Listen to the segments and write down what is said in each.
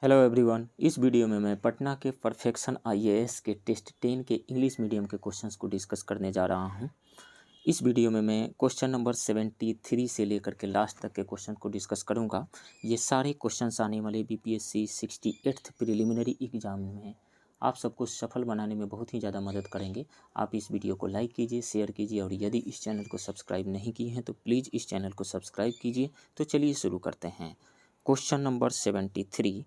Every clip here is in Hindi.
Hello everyone. इस वीडियो में मैं पटना के परफेक्शन आईएएस के टेस्ट 10 के इंग्लिश मीडियम के क्वेश्चंस को डिस्कस करने जा रहा हूं। इस वीडियो में मैं क्वेश्चन नंबर 73 से लेकर के लास्ट तक के क्वेश्चन को डिस्कस करूंगा। ये सारे क्वेश्चंस आने वाले बीपीएससी 68th प्रिलिमिनरी एग्जाम में आप सबको सफल बनाने में बहुत ही ज़्यादा मदद करेंगे। आप इस वीडियो को लाइक कीजिए, शेयर कीजिए और यदि इस चैनल को सब्सक्राइब नहीं किए हैं तो प्लीज़ इस चैनल को सब्सक्राइब कीजिए। तो चलिए शुरू करते हैं। Question number 73,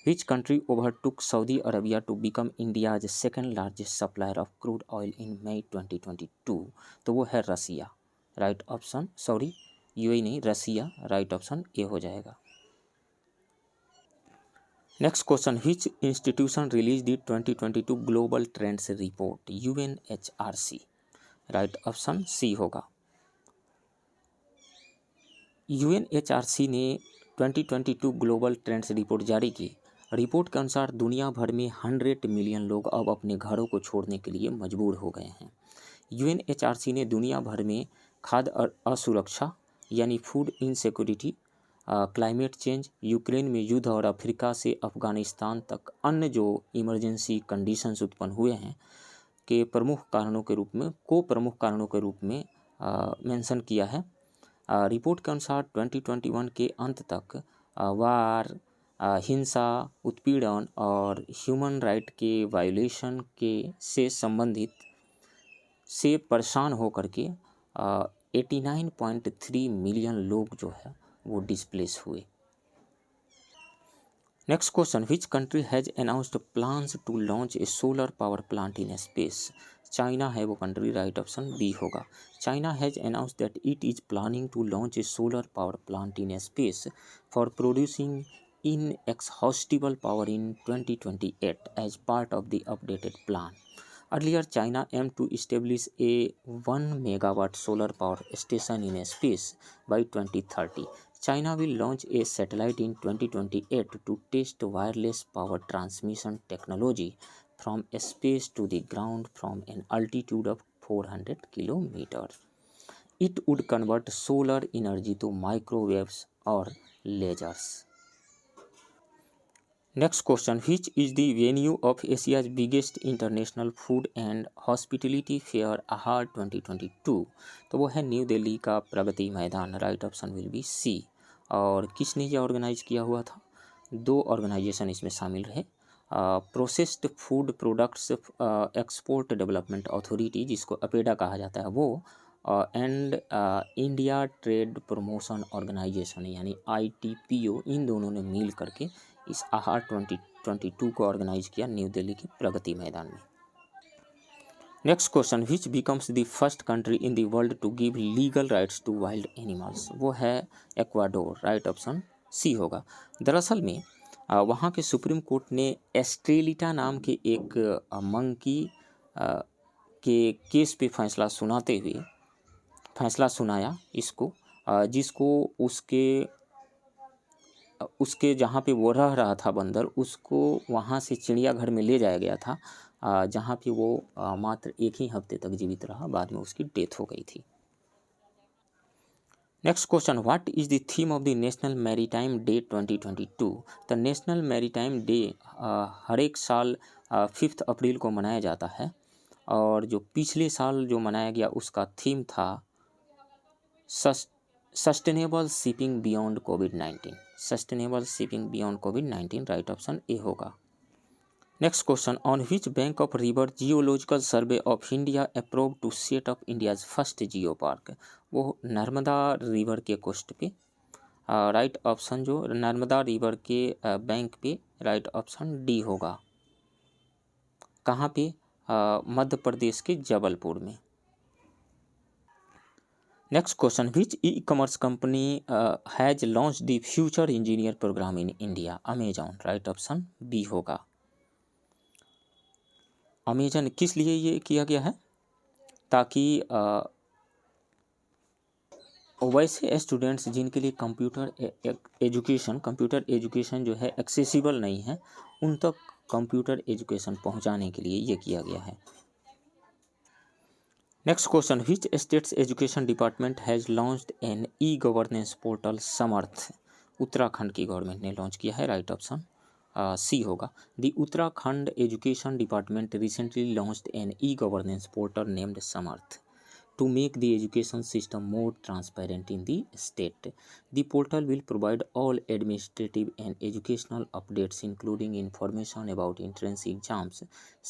Which country overtook Saudi Arabia to become India's second largest supplier of crude oil in May 2022? तो वो है Russia. Right option, sorry UAE नहीं, रसिया। राइट ऑप्शन ए हो जाएगा। Next question, which institution release the 2022 global trends report? UNHRC. Right option C होगा। यूएनएचआरसी ने 2022 ग्लोबल ट्रेंड्स रिपोर्ट जारी की। रिपोर्ट के अनुसार दुनिया भर में 100 मिलियन लोग अब अपने घरों को छोड़ने के लिए मजबूर हो गए हैं। यूएनएचआरसी ने दुनिया भर में खाद्य असुरक्षा यानी food insecurity, climate change, Ukraine में युद्ध और अफ्रीका से अफगानिस्तान तक अन्य जो इमरजेंसी कंडीशंस उत्पन्न हुए हैं के प्रमुख कारणों के रूप में मेंशन किया है। रिपोर्ट के अनुसार 2021 के अंत तक वार, हिंसा, उत्पीड़न और ह्यूमन राइट के वायोलेशन के से संबंधित से परेशान होकर के 89.3 मिलियन लोग जो है वो डिस्प्लेस हुए। Next question, which country has announced plans to launch a solar power plant in space? China है वो कंट्री। राइट ऑप्शन बी होगा। China has announced that it is planning to launch a solar power plant in space for producing inexhaustible power in 2028 as part of the updated plan. Earlier, China aimed to establish a 1 megawatt solar power station in space by 2030. China will launch a satellite in 2028 to test wireless power transmission technology from space to the ground from an altitude of 400 kilometers. It would convert solar energy to microwaves or lasers. Next question, which is the venue of Asia's biggest international food and hospitality fair आहार 2022? तो वो है न्यू दिल्ली का Pragati Maidan. Right option will be C. और किसने ये ऑर्गेनाइज किया हुआ था? दो ऑर्गेनाइजेशन इसमें शामिल रहे। Processed food products export development authority, जिसको अपेडा कहा जाता है, वो and India trade promotion organisation यानी ITPO, इन दोनों ने मिल करके इस आहार 2022 को ऑर्गेनाइज किया न्यू दिल्ली के प्रगति मैदान में। Next question, which becomes the first country in the world to give legal rights to wild animals? वो है एक्वाडोर। राइट ऑप्शन सी होगा। दरअसल में वहाँ के सुप्रीम कोर्ट ने एस्ट्रेलिटा नाम के एक मंकी के केस पे फैसला सुनाया इसको, जिसको उसके जहाँ पे वो रह रहा था बंदर, उसको वहाँ से चिड़ियाघर में ले जाया गया था, जहाँ पे वो मात्र 1 ही हफ्ते तक जीवित रहा। बाद में उसकी डेथ हो गई थी। Next question, what is the theme of the national maritime day 2022? The national maritime day हर एक साल 5 अप्रैल को मनाया जाता है, और जो पिछले साल जो मनाया गया उसका थीम था sustainable shipping beyond covid. Sustainable shipping beyond covid. Right option A होगा। Next question, on which bank of river geological survey of India approve to set up India's first geo park? वो नर्मदा रिवर के कोस्ट पे। राइट ऑप्शन जो नर्मदा रिवर के बैंक पे। राइट ऑप्शन डी होगा। कहाँ पे? मध्य प्रदेश के जबलपुर में। Next question, which e commerce company has launch the future engineer program in India? Amazon. Right option B होगा। अमेजॉन किस लिए ये किया गया है? ताकि वैसे स्टूडेंट्स जिनके लिए कंप्यूटर एजुकेशन जो है एक्सेसिबल नहीं है, उन तक कंप्यूटर एजुकेशन पहुंचाने के लिए ये किया गया है। Next question, which state's education department has launched an e governance portal Samarth? Uttarakhand की गवर्नमेंट ने लॉन्च किया है। राइट ऑप्शन सी होगा। The Uttarakhand education department recently launched an e governance portal named Samarth to make the education system more transparent in the state. The portal will provide all administrative and educational updates, including information about entrance exams,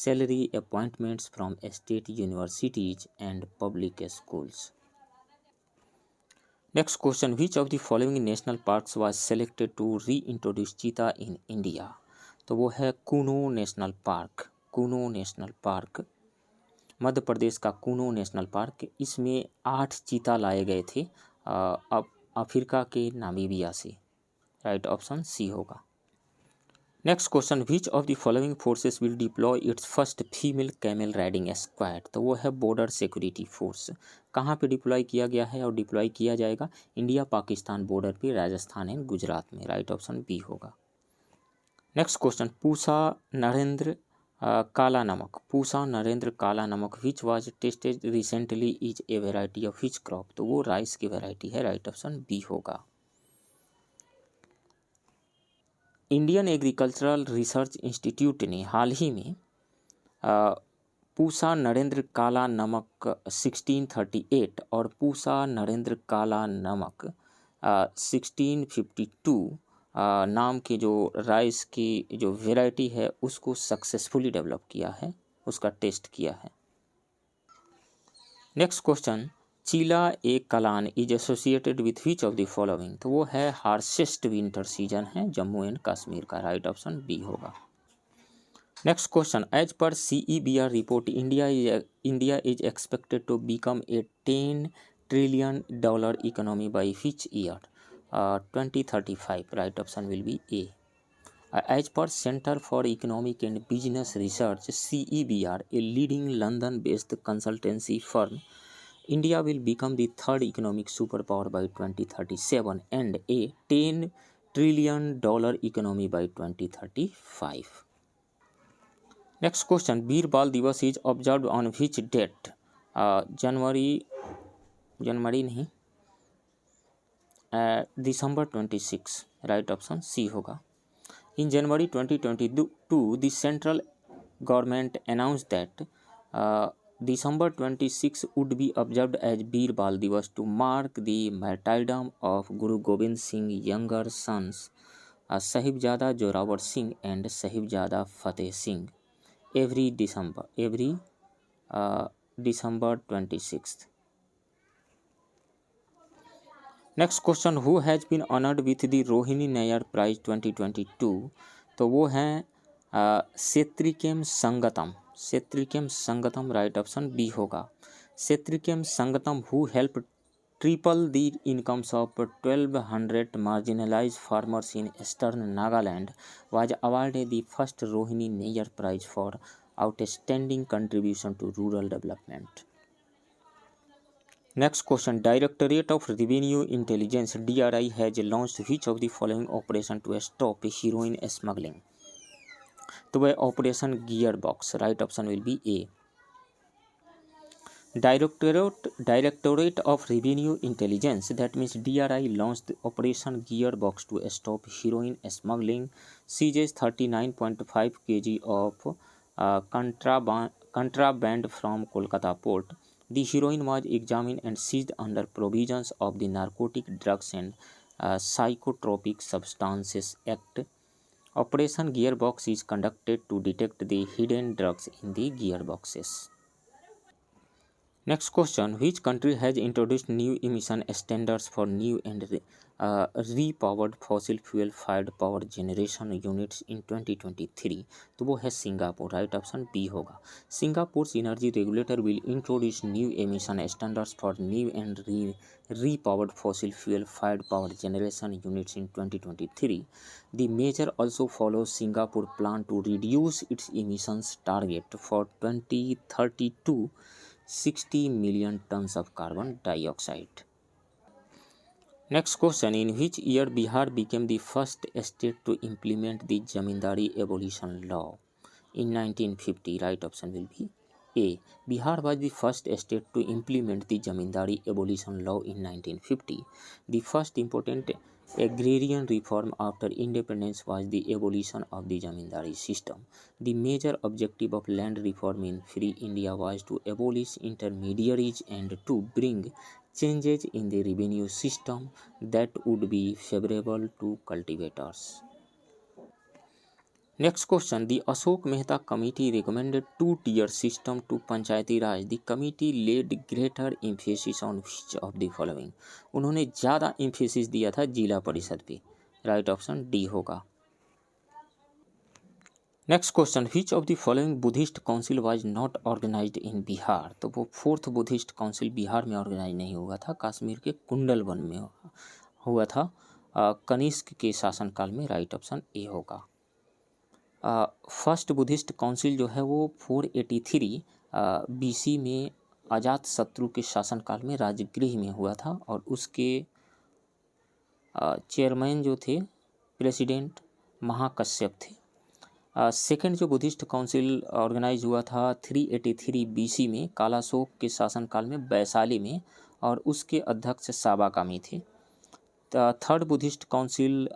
salary appointments from state universities, and public schools. Next question, which of the following national parks was selected to reintroduce cheetah in India? तो वो है Kuno national park. Kuno national park Madhya Pradesh का कूनो नेशनल पार्क, इसमें 8 चीता लाए गए थे अफ्रीका के नामीबिया से। राइट ऑप्शन सी होगा। Next question, which of the following forces will deploy it's first female camel riding squad? तो वो है बॉर्डर सिक्योरिटी फोर्स। कहाँ पे डिप्लॉय किया गया है और डिप्लॉय किया जाएगा? इंडिया पाकिस्तान बॉर्डर पे, राजस्थान एंड गुजरात में। राइट ऑप्शन बी होगा। नेक्स्ट क्वेश्चन, पूसा नरेंद्र काला नमक, पूसा नरेंद्र काला नमक which was tested recently is a variety of which crop? तो वो राइस की वेराइटी है। राइट ऑप्शन बी होगा। इंडियन एग्रीकल्चरल रिसर्च इंस्टीट्यूट ने हाल ही में पूसा नरेंद्र काला नमक 1638 और पूसा नरेंद्र काला नमक 1652 नाम के जो राइस की जो वेराइटी है उसको सक्सेसफुली डेवलप किया है, उसका टेस्ट किया है। Next question, Chilla e Kalan is associated with which of the following? तो वो है हार्शेस्ट विंटर सीजन है जम्मू एंड कश्मीर का। राइट ऑप्शन बी होगा। Next question, as per CEBR report India is expected to become a $10 trillion economy by which year? 2035. Right option will be A. As per Center for Economic and Business Research CEBR, a leading London-based consultancy firm, India will become the third economic superpower by 2037 and a $10 trillion economy by 2035. Next question, Veer Bal Divas is observed on which date? जनवरी नहीं, December 26. राइट ऑप्शन सी होगा। इन जनवरी 2022 the central government announced that December 26 would be observed as Veer Bal Divas to mark the martyrdom of Guru Gobind Singh younger sons Sahibzada Zorawar Singh and Sahibzada Fateh Singh every December 26th. Next question, who has been honoured with the Rohini Nayyar prize 2022? तो वो हैं Sethrichem Sangtam. Sethrichem Sangtam right option B होगा। Sethrichem Sangtam who help triple the incomes of 1200 marginalize farmers in eastern Nagaland was awarded the first Rohini Nayyar prize for outstanding contribution to rural development. Next question, Directorate of Revenue Intelligence DRI has launched which of the following operation to stop heroin smuggling? तो वह operation gear box. Right option will B A. Directorate of Revenue Intelligence, that means DRI, launched Operation Gearbox to stop heroin smuggling, seizes 39.5 kg of contraband from Kolkata port. The heroin was examined and seized under provisions of the Narcotic Drugs and Psychotropic Substances Act. Operation Gearbox is conducted to detect the hidden drugs in the gearboxes. Next question, which country has introduced new emission standards for new and repowered fossil fuel fired power generation units in 2023? तो वो है सिंगापुर। राइट ऑप्शन बी होगा। Singapore energy regulator will introduce new emission standards for new and repowered fossil fuel fired power generation units in 2023. The measure also follows Singapore plan to reduce its emissions target for 2030 to 60 million tons of carbon dioxide. Next question, in which year Bihar became the first state to implement the Zamindari abolition law? In 1950. Right option will be A. Bihar was the first state to implement the Zamindari abolition law in 1950. The first important Agrarian reform after independence was the abolition of the zamindari system. The major objective of land reform in free India was to abolish intermediaries and to bring changes in the revenue system that would be favorable to cultivators. Next question. The Ashok Mehta Committee recommended two-tier system to Panchayati Raj. The committee laid greater emphasis on which of the following? उन्होंने ज़्यादा emphasis दिया था जिला परिषद पे. राइट ऑप्शन डी होगा. Next question. Which of the following Buddhist council was not organised in Bihar? तो वो फोर्थ बुद्धिस्ट काउंसिल बिहार में ऑर्गेनाइज नहीं हुआ था, कश्मीर के कुंडलवन में हुआ था कनिष्क के शासनकाल में. राइट ऑप्शन ए होगा. फर्स्ट बुद्धिस्ट काउंसिल जो है वो 483 BC में अजात शत्रु के शासनकाल में राजगृह में हुआ था और उसके चेयरमैन जो थे प्रेसिडेंट महाकश्यप थे. सेकेंड जो बुद्धिस्ट काउंसिल ऑर्गेनाइज हुआ था 383 BC में कालाशोक के शासनकाल में वैशाली में और उसके अध्यक्ष साबाकामी थे. थर्ड बुद्धिस्ट काउंसिल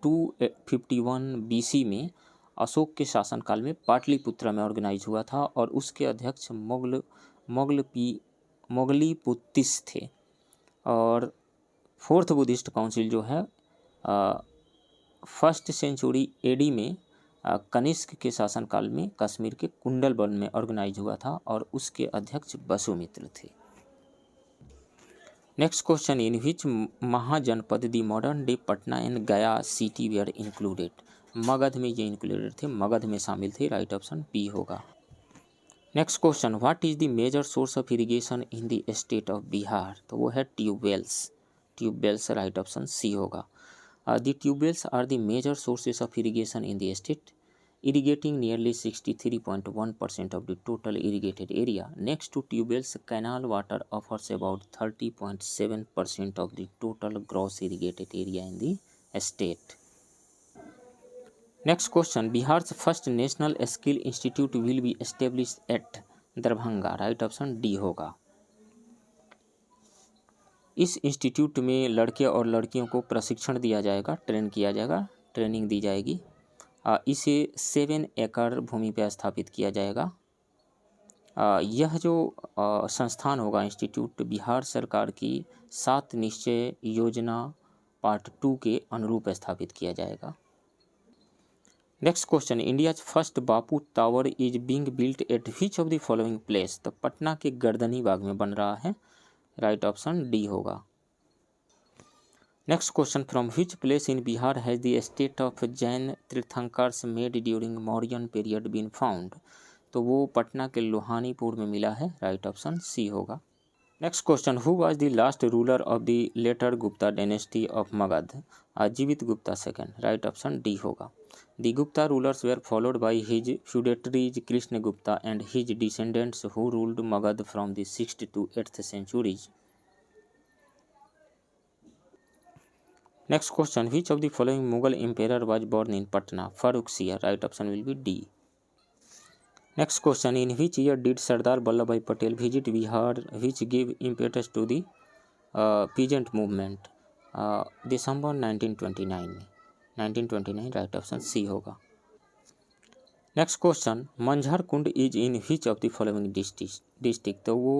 251 BC में अशोक के शासनकाल में पाटलिपुत्र में ऑर्गेनाइज हुआ था और उसके अध्यक्ष मोगलीपुत्तिस थे. और फोर्थ बुद्धिस्ट काउंसिल जो है फर्स्ट सेंचुरी AD में कनिष्क के शासनकाल में कश्मीर के कुंडलवन में ऑर्गेनाइज हुआ था और उसके अध्यक्ष वसुमित्र थे. Next question. In which mahajanapada the modern day Patna and Gaya city were included? Magadh में ये इंक्लूडेड थे, मगध में शामिल थे. राइट ऑप्शन बी होगा. Next question. What is the major source of irrigation in the state of Bihar? तो वो है ट्यूबवेल्स. राइट ऑप्शन सी होगा. The tubewells are the major sources of irrigation in the state, irrigating nearly 63.1% of the total irrigated area. Next to tubewells, canal water offers about 30.7% of the total gross irrigated area in the state. Next question. Bihar's first national skill institute will be established at Darbhanga. Right option D होगा. इस इंस्टीट्यूट में लड़के और लड़कियों को प्रशिक्षण दिया जाएगा, ट्रेन किया जाएगा, ट्रेनिंग दी जाएगी. इसे 7 एकड़ भूमि पर स्थापित किया जाएगा. यह जो संस्थान होगा इंस्टीट्यूट बिहार सरकार की 7 निश्चय योजना पार्ट 2 के अनुरूप स्थापित किया जाएगा. Next question. India's first Bapu tower is being built at which of the following place? तो पटना के गर्दनी बाग में बन रहा है. राइट ऑप्शन डी होगा. Next question. From which place in Bihar has the estate of Jain Tirthankars made during Mauryan period been found? तो वो पटना के लोहानीपुर में मिला है. राइट ऑप्शन सी होगा. Next question. Who was the last ruler of the later Gupta dynasty of Magadh? Jivita Gupta second. Right option D होगा. The Gupta rulers were followed by his feudatories Krishna Gupta and his descendants who ruled Magadh from the 6th to 8th centuries. Next question. Which of the following Mughal emperor was born in Patna? Farrukhsiyar. Right option will be D. Next question. In which year did Sardar Vallabhbhai Patel visit Bihar, which gave impetus to the peasant movement? December 1929 में. 1929. Right option C होगा. Next question. Manjhar Kund is in which of the following district? तो वो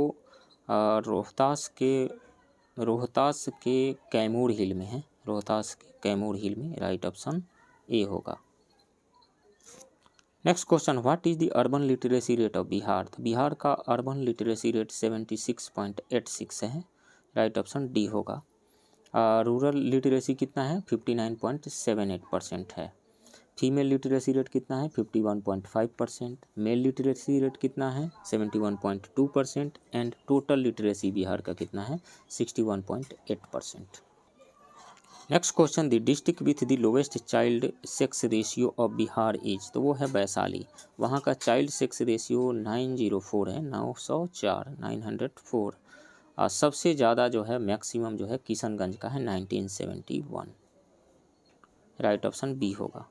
रोहतास के कैमूर हिल में है. रोहतास के कैमूर हिल में. राइट ऑप्शन ए होगा. Next question. What is the urban literacy rate of Bihar? तो बिहार का अर्बन लिटरेसी रेट 76.86 है. राइट ऑप्शन डी होगा. रूरल लिटरेसी कितना है? 59.78% है. फीमेल लिटरेसी रेट कितना है? 51.5%. मेल लिटरेसी रेट कितना है? 71.2%. एंड टोटल लिटरेसी बिहार का कितना है? 61.8%. Next question. The district with the lowest child sex ratio of Bihar is? तो वो है वैशाली. वहाँ का चाइल्ड सेक्स रेशियो 904 है. 904. सबसे ज़्यादा जो है मैक्सिमम जो है किशनगंज का है 1971. राइट ऑप्शन बी होगा.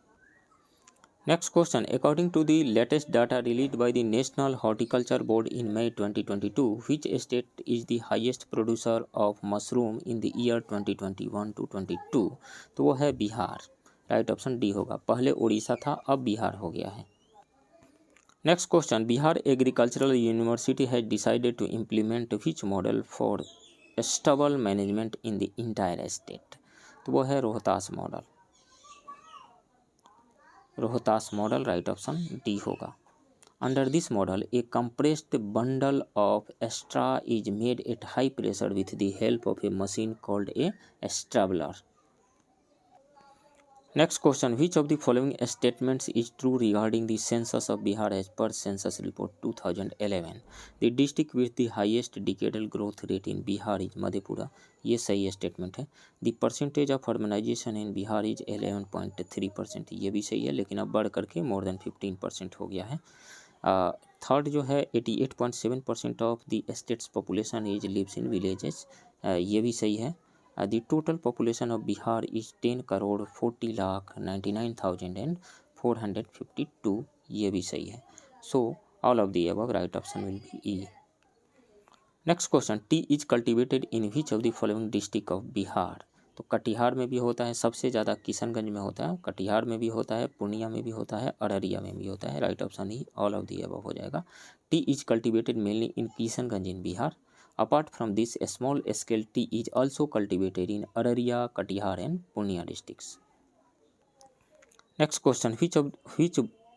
Next question. According to the latest data released by the National Horticulture Board in May 2022, which state is the highest producer of mushroom in the year 2021 to 22? तो वो है बिहार। राइट ऑप्शन डी होगा। पहले उड़ीसा था, अब बिहार हो गया है। Next question. Bihar agricultural university has decided to implement which model for stubble management in the entire state? तो वो है Rohtas model. Rohtas model right option D होगा। Under this model a compressed bundle of straw is made at high pressure with the help of a machine called a straw baler. Next question. Which of the following statements is true regarding the census of Bihar as per census report 2011? The district with the highest decadal growth rate in Bihar is Madhepura. ये सही स्टेटमेंट है। The percentage of urbanisation in Bihar is 11.3%। ये भी सही है, लेकिन अब बढ़ करके मोर देन 15% हो गया है। थर्ड जो है 88.7% of the state's population is lives in villages. ये भी सही है। The total population of Bihar is 10,40,99,452. ये भी सही है। So all of the above right option will be E. Next question. Tea is cultivated in which of the following district of Bihar? तो कटिहार में भी होता है, सबसे ज़्यादा किशनगंज में होता है, कटिहार में भी होता है, पूर्णिया में भी होता है, अररिया में भी होता है। Right option he all of the above हो जाएगा। T is cultivated mainly in Kishanganj in Bihar. Apart from this, a small scale tea is also cultivated in Araria, Katihar and Purnia districts. Next question. Which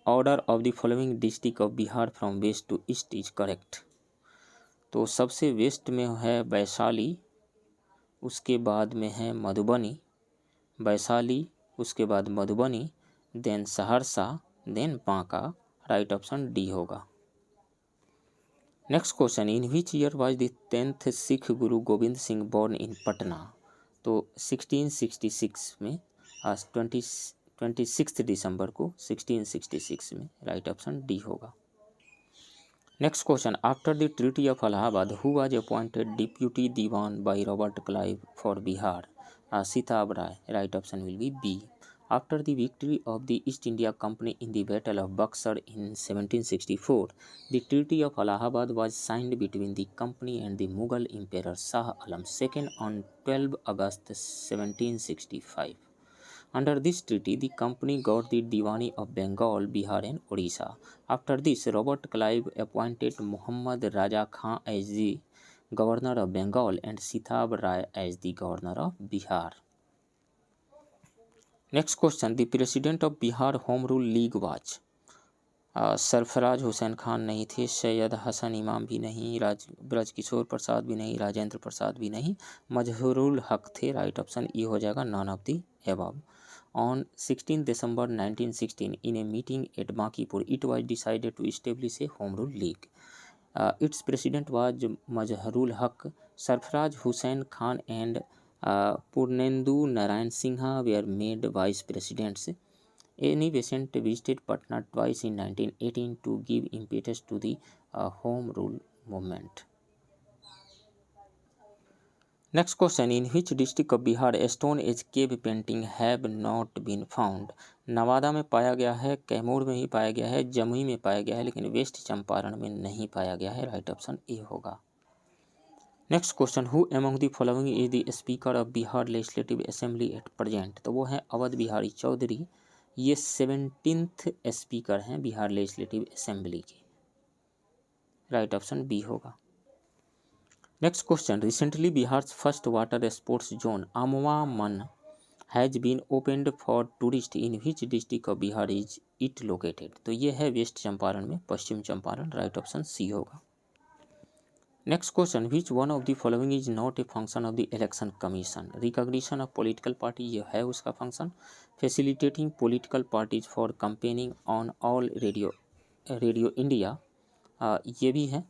order of the following district of Bihar from west to east is correct? तो सबसे वेस्ट में है वैशाली, उसके बाद में है मधुबनी, वैशाली उसके बाद Madhubani, then Saharsa, then Banka. Right option D होगा। Next question. In which year was the 10th Sikh guru Govind Singh born in Patna? तो 1666 में, 26 दिसंबर को 1666 में। राइट ऑप्शन डी होगा। Next question. After the treaty of Allahabad who was appointed deputy diwan by Robert Clive for Bihar? Sitab Rai. Right option will be B. After the victory of the East India Company in the Battle of Buxar in 1764, the Treaty of Allahabad was signed between the company and the Mughal Emperor Shah Alam II on 12 August 1765. Under this treaty, the company got the Diwani of Bengal, Bihar and Odisha. After this, Robert Clive appointed Muhammad Raja Khan as the Governor of Bengal and Sitab Rai as the Governor of Bihar. Next question. The president of Bihar home rule league was? Sarfaraz Hussain Khan नहीं थे, सैयद हसन इमाम भी नहीं, ब्रजकिशोर प्रसाद भी नहीं, राजेंद्र प्रसाद भी नहीं, मजहरुल हक थे। राइट ऑप्शन ई हो जाएगा, none of the above. On 16 December 1916 in a meeting at Bankipur it was decided to establish a home rule league. Its president was Mazharul Haq, Sarfaraz Hussain Khan and Purnendu Narayan Singha were made vice presidents. Annie Besant visited Patna twice in 1918 to give impetus to the home rule movement. Next question. In which district of Bihar stone age cave painting have not been found? Nawada में पाया गया है, कैमूर में ही पाया गया है, जमुई में पाया गया है, लेकिन वेस्ट चंपारण में नहीं पाया गया है। राइट ऑप्शन ए होगा। Next question. Who among the following is the speaker of Bihar legislative assembly at present? तो वो है अवध बिहारी चौधरी। ये 17th स्पीकर हैं बिहार लेजिस्लेटिव असेंबली के। राइट ऑप्शन बी होगा। Next question. Recently Bihar first water sports zone Amwa Man has been opened for tourist in which district of Bihar is it located? तो ये है वेस्ट चंपारण में, Paschim Champaran. Right option C होगा। Next question. Which one of the following is not a function of the election commission? Recognition of political party, ये है उसका function. Facilitating political parties for campaigning on all radio India, ये भी है।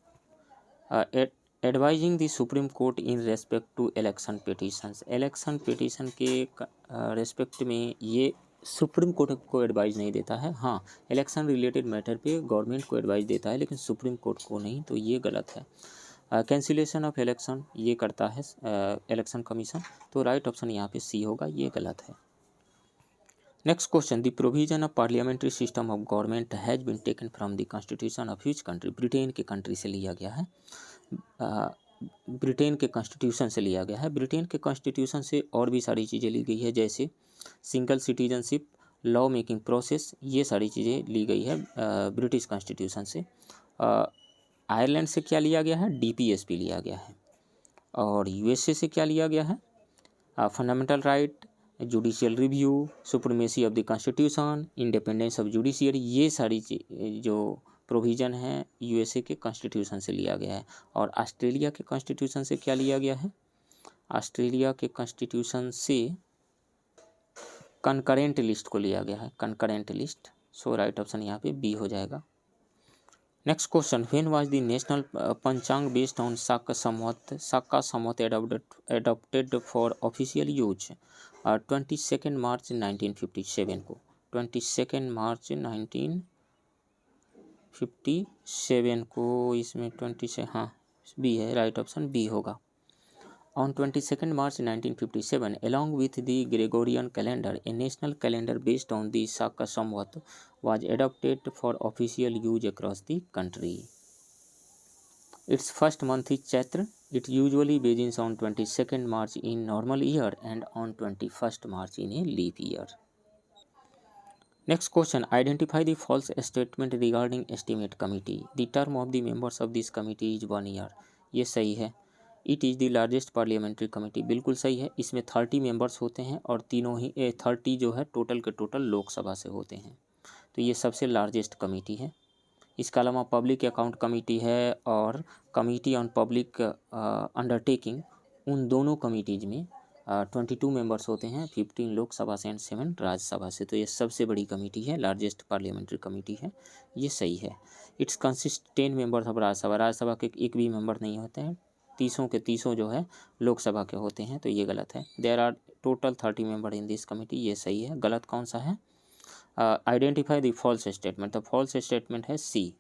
Advising the Supreme Court in respect to election petitions, election petition के रेस्पेक्ट में ये सुप्रीम कोर्ट को एडवाइज नहीं देता है। हाँ, इलेक्शन रिलेटेड मैटर पे गवर्नमेंट को एडवाइज देता है, लेकिन सुप्रीम कोर्ट को नहीं, तो ये गलत है। कैंसिलेशन ऑफ इलेक्शन ये करता है इलेक्शन कमीशन, तो राइट ऑप्शन यहाँ पे सी होगा, ये गलत है। Next question, the provision of parliamentary system of government has been taken from the constitution of which country? Britain के कंट्री से लिया गया है, ब्रिटेन के कॉन्स्टिट्यूशन से लिया गया है। ब्रिटेन के कॉन्स्टिट्यूशन से और भी सारी चीज़ें ली गई है, जैसे single citizenship, law making process, ये सारी चीज़ें ली गई है ब्रिटिश कॉन्स्टिट्यूशन से। आयरलैंड से क्या लिया गया है? DPSP लिया गया है। और USA से क्या लिया गया है? Fundamental right, judicial review, supremacy of the constitution, independence of judiciary, ये सारी जो प्रोविज़न है USA के कॉन्स्टिट्यूशन से लिया गया है। और ऑस्ट्रेलिया के कॉन्स्टिट्यूशन से क्या लिया गया है? ऑस्ट्रेलिया के कॉन्स्टिट्यूशन से कंकरेंट लिस्ट को लिया गया है, concurrent list. So right option यहाँ पे बी हो जाएगा। Next question, when was the national panchang based on Shaka Samvat adopted for official use? 22 मार्च 1957 को, 22 मार्च 1957 को, इसमें 20 से, हाँ बी है, राइट ऑप्शन बी होगा। On 22 March 1957, along with the Gregorian calendar, a national calendar based on the Shaka Samvat was adopted for official use across the country. Its first month is Chaitra. It usually begins on 22nd March in normal year and on 21st March in a leap year. Next question, identify the false statement regarding estimate committee. The term of the members of this committee is 1 year. ये सही है। It is the largest parliamentary committee, बिल्कुल सही है। इसमें 30 मेंबर्स होते हैं और तीनों ही 30 जो है टोटल के टोटल लोकसभा से होते हैं, तो ये सबसे लार्जेस्ट कमेटी है। इसके अलावा पब्लिक अकाउंट कमेटी है और कमेटी ऑन पब्लिक अंडरटेकिंग, उन दोनों कमेटीज में 22 मेंबर्स होते हैं, 15 लोकसभा से एंड 7 राज्यसभा से, तो ये सबसे बड़ी कमेटी है, लार्जेस्ट पार्लियामेंट्री कमेटी है, ये सही है। It's consist 10 members of Rajya Sabha, Rajya Sabha के एक भी मेंबर नहीं होते हैं, 30 के 30 जो है लोकसभा के होते हैं, तो ये गलत है। There are total 30 member in this committee, ये सही है। गलत कौन सा है? आइडेंटिफाई द फॉल्स स्टेटमेंट, तो फॉल्स स्टेटमेंट है C.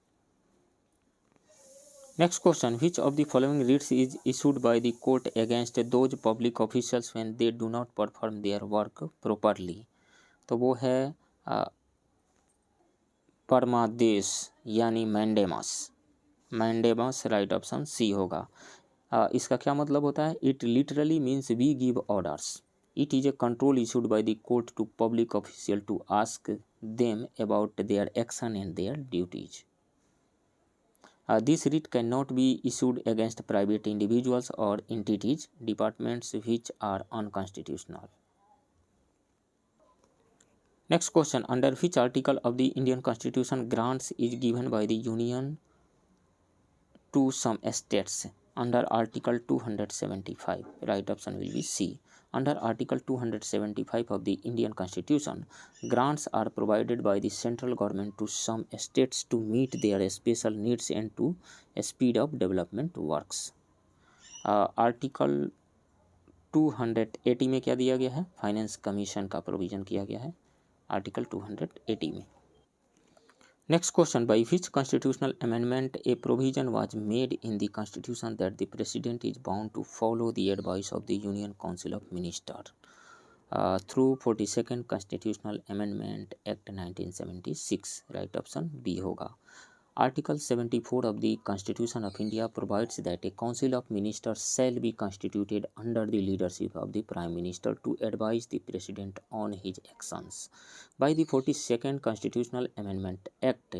Next question, which of the following writs is issued by the court against those public officials when they do not perform their work properly? तो वो है परमादेश यानी mandamus, mandamus right option C होगा। इसका क्या मतलब होता है? It literally means we give orders. It is a control issued by the court to public official to ask them about their action and their duties. This writ cannot be issued against private individuals or entities, departments which are unconstitutional. Next question, under which article of the Indian Constitution grants is given by the Union to some states? Under Article 275, right option will be C. Under Article 275 of the Indian Constitution, grants are provided by the central government to some states to meet their special needs and to speed up development works. Article 280 में क्या दिया गया है? फाइनेंस कमीशन का प्रोविजन किया गया है आर्टिकल 280 में। Next question, by which constitutional amendment a provision was made in the constitution that the president is bound to follow the advice of the Union Council of Ministers through 42nd Constitutional Amendment Act 1976? Right option B होगा। Article 74 of the Constitution of India provides that a Council of Ministers shall be constituted under the leadership of the Prime Minister to advise the President on his actions. By the 42nd Constitutional Amendment Act,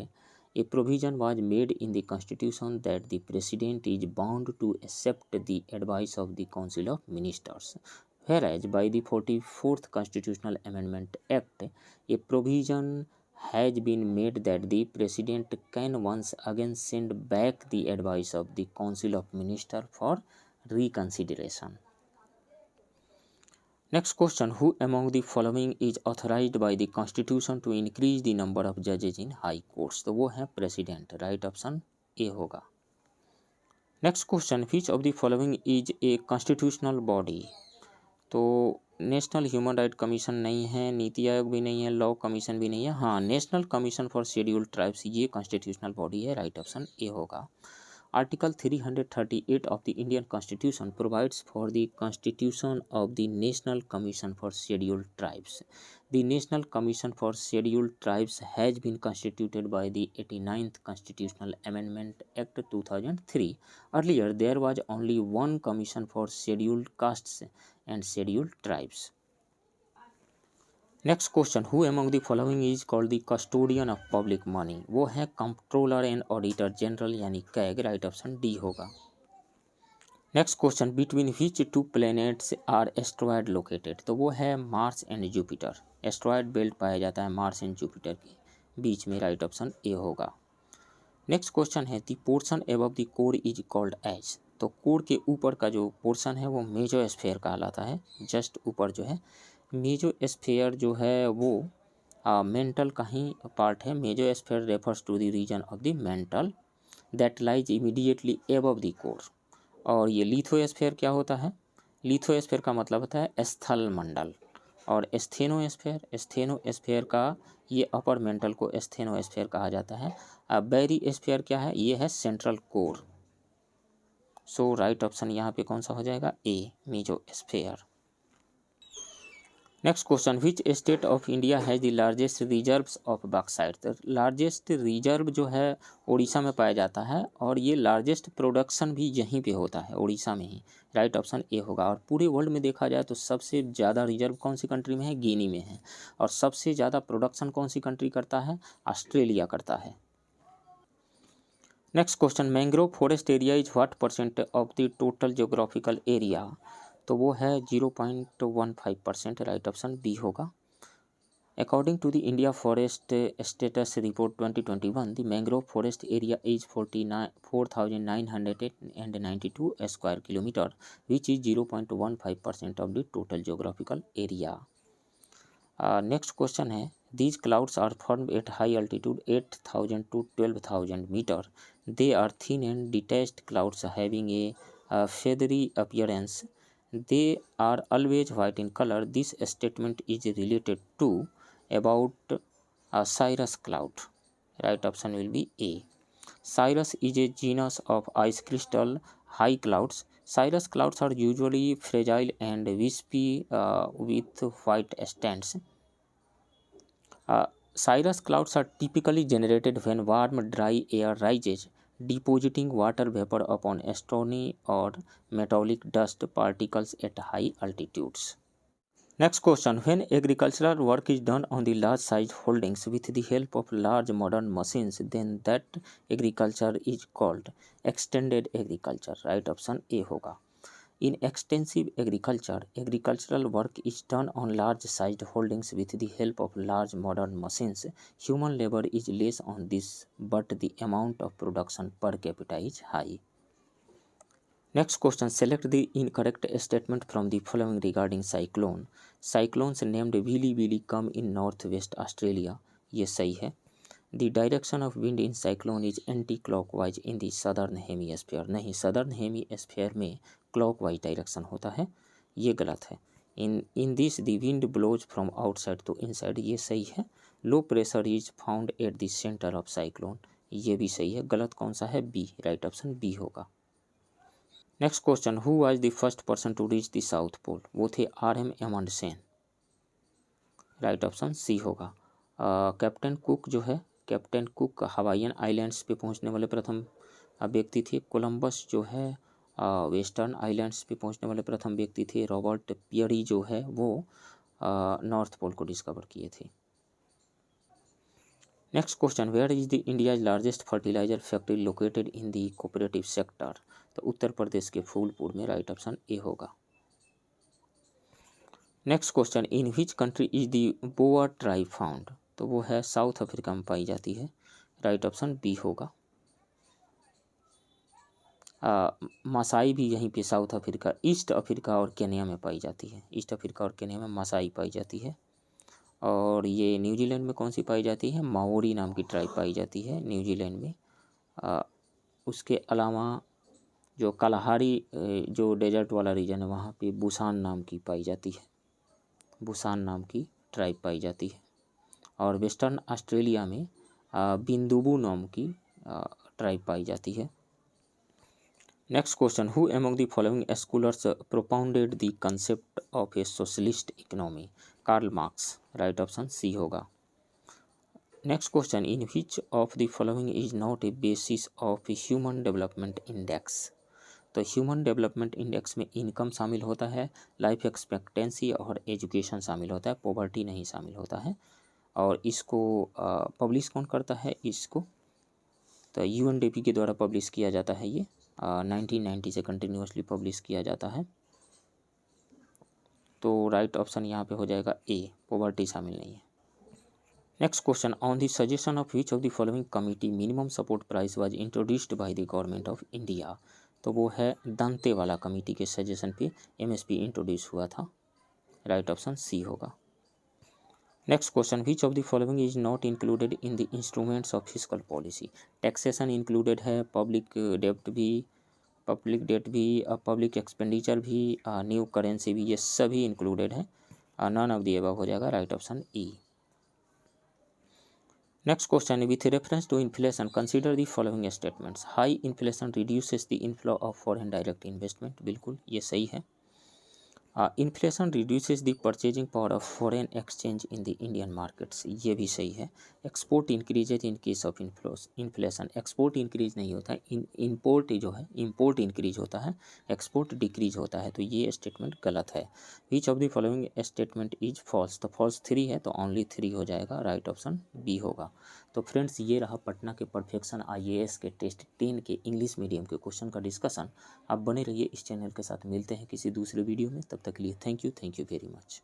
a provision was made in the Constitution that the President is bound to accept the advice of the Council of Ministers. Whereas by the 44th Constitutional Amendment Act, a provision has been made that the President can once again send back the advice of the Council of Ministers for reconsideration. Next question, who among the following is authorized by the Constitution to increase the number of judges in high courts? तो वो है प्रेसिडेंट, राइट ऑप्शन ए होगा। Next question, which of the following is a constitutional body? तो नेशनल ह्यूमन राइट कमीशन नहीं है, नीति आयोग भी नहीं है, लॉ कमीशन भी नहीं है। हाँ, national commission for scheduled tribes, ये कॉन्स्टिट्यूशनल बॉडी है, राइट ऑप्शन ए होगा। Article 338 of the Indian constitution provides for the constitution of the national commission for scheduled tribes. The National Commission for Scheduled Tribes has been constituted by the 89th Constitutional Amendment Act 2003. Earlier, there was only one commission for scheduled castes and scheduled tribes. Next question, who among the following is called the custodian of public money? वो है कंट्रोलर एंड ऑडिटर जनरल यानी कैग। राइट ऑप्शन डी होगा। Next question, between which two planets are asteroid located? तो वो है Mars and Jupiter. Asteroid belt पाया जाता है मार्स एंड जुपिटर के बीच में। राइट ऑप्शन ए होगा। नेक्स्ट क्वेश्चन है, the portion above the core is called as? तो कोर के ऊपर का जो पोर्शन है वो मेसोस्फीयर कहलाता है। जस्ट ऊपर जो है मेसोस्फीयर जो है वो मेंटल का ही पार्ट है। Mesosphere refers to the region of the mantle that lies immediately above the core. और ये लिथोस्फीयर क्या होता है? लिथोस्फीयर का मतलब होता है स्थल मंडल। और स्थेनोस्फीयर का ये अपर मेंटल को स्थेनोस्फीयर कहा जाता है। बैरिस्फीयर क्या है? ये है central core. So right option यहाँ पे कौन सा हो जाएगा? A, mesosphere. Next question, which state of India has the largest reserves of bauxite? तो लार्जेस्ट रिजर्व जो है उड़ीसा में पाया जाता है और ये लार्जेस्ट प्रोडक्शन भी यहीं पे होता है, उड़ीसा में ही। राइट ऑप्शन ए होगा। और पूरे वर्ल्ड में देखा जाए तो सबसे ज़्यादा रिजर्व कौन सी कंट्री में है? गिनी में है। और सबसे ज़्यादा प्रोडक्शन कौन सी कंट्री करता है? ऑस्ट्रेलिया करता है। Next question, mangrove forest area is what percent of the total geographical area? तो वो है 0.15%। राइट ऑप्शन बी होगा। According to the India forest status report 2021, the mangrove forest area is 4,992 square kilometre which is 0.15% of the total geographical area. Next question है, these clouds are formed at high altitude 8,000 to 12,000 metre. They are thin and detached clouds having a feathery appearance. They are always white in color. This statement is related to about cirrus cloud. Right option will be A. Cirrus is a genus of ice crystal high clouds. Cirrus clouds are usually fragile and wispy with white stands. Cirrus clouds are typically generated when warm, dry air rises, depositing water vapor upon stony or metallic dust particles at high altitudes. Next question, when agricultural work is done on the large sized holdings with the help of large modern machines, then that agriculture is called extended agriculture. Right option A होगा। In extensive agriculture, agricultural work is done on large sized holdings with the help of large modern machines. Human labor is less on this, but the amount of production per capita is high. Next question, select the incorrect statement from the following regarding cyclone. Cyclones named Willy Willy come in northwest Australia. ये सही है। The direction of wind in cyclone is anti-clockwise in the southern hemisphere. नहीं, southern hemisphere में clockwise direction होता है, ये गलत है। In this the wind blows from outside to inside, ये सही है। Low pressure is found at the center of cyclone, ये भी सही है। गलत कौन सा है? बी। राइट ऑप्शन बी होगा। Next question, who was the first person to reach the south pole? वो थे RM Amundsen. Right option C होगा। कैप्टन कुक जो है, कैप्टन कुक हवाईयन आइलैंड्स पे पहुंचने वाले प्रथम व्यक्ति थे। कोलंबस जो है वेस्टर्न आइलैंड्स पे पहुंचने वाले प्रथम व्यक्ति थे। रॉबर्ट पियरी जो है वो नॉर्थ पोल को डिस्कवर किए थे। Next question, where is the India's largest fertiliser factory located in the cooperative sector? तो उत्तर प्रदेश के फूलपुर में। राइट ऑप्शन ए होगा। Next question, in which country is the boa tribe found? तो वो है साउथ अफ्रीका में पाई जाती है। राइट ऑप्शन बी होगा। मसाई भी यहीं पे साउथ अफ्रीका, ईस्ट अफ्रीका और केन्या में पाई जाती है। ईस्ट अफ्रीका और केन्या में मसाई पाई जाती है। और ये न्यूजीलैंड में कौन सी पाई जाती है? माओरी नाम की ट्राइब पाई जाती है न्यूजीलैंड में। उसके अलावा जो कलाहारी जो डेजर्ट वाला रीजन है वहाँ पे बुसान नाम की पाई जाती है। बुसान नाम की ट्राइब पाई जाती है। और वेस्टर्न ऑस्ट्रेलिया में बिंदुबू नाम की ट्राइब पाई जाती है। Next question, who among the following scholars propounded the concept of a socialist economy? Karl Marx, right option C होगा। Next question, in which of the following is not a basis of human development index. तो ह्यूमन डेवलपमेंट इंडेक्स में इनकम शामिल होता है, लाइफ एक्सपेक्टेंसी और एजुकेशन शामिल होता है, पॉवर्टी नहीं शामिल होता है। और इसको पब्लिश कौन करता है इसको, तो यूएनडीपी के द्वारा पब्लिश किया जाता है। ये 1990 से कंटिन्यूसली पब्लिश किया जाता है। तो राइट ऑप्शन यहाँ पे हो जाएगा ए, पॉवर्टी शामिल नहीं है। Next question, on the suggestion of which of the following committee minimum support price was introduced by the government of India. तो वो है दांतेवाला कमेटी के सजेशन पे एमएसपी इंट्रोड्यूस हुआ था, राइट ऑप्शन सी होगा। Next question, which of the following is not included in the instruments of fiscal policy. Taxation included है, पब्लिक डेट भी, पब्लिक एक्सपेंडिचर भी, न्यू करेंसी भी, ये सभी इंक्लूडेड है। नन ऑफ द अबव हो जाएगा, right option E. Next question, with reference to inflation consider the following statements. High inflation reduces the inflow of foreign direct investment, बिल्कुल ये सही है। Inflation reduces the purchasing power of foreign exchange in the Indian markets, ये भी सही है। Export increases in case of inflation, export increase नहीं होता है, इम्पोर्ट जो है इम्पोर्ट इंक्रीज होता है, एक्सपोर्ट डिक्रीज होता है, तो ये स्टेटमेंट गलत है। Which of the following statement is false, तो फॉल्स 3 है, तो ओनली 3 हो जाएगा, राइट ऑप्शन बी होगा। तो फ्रेंड्स, ये रहा पटना के परफेक्शन IAS के टेस्ट 10 के इंग्लिश मीडियम के क्वेश्चन का डिस्कशन। आप बने रहिए इस चैनल के साथ, मिलते हैं किसी दूसरे वीडियो में, तब तक के लिए थैंक यू वेरी मच।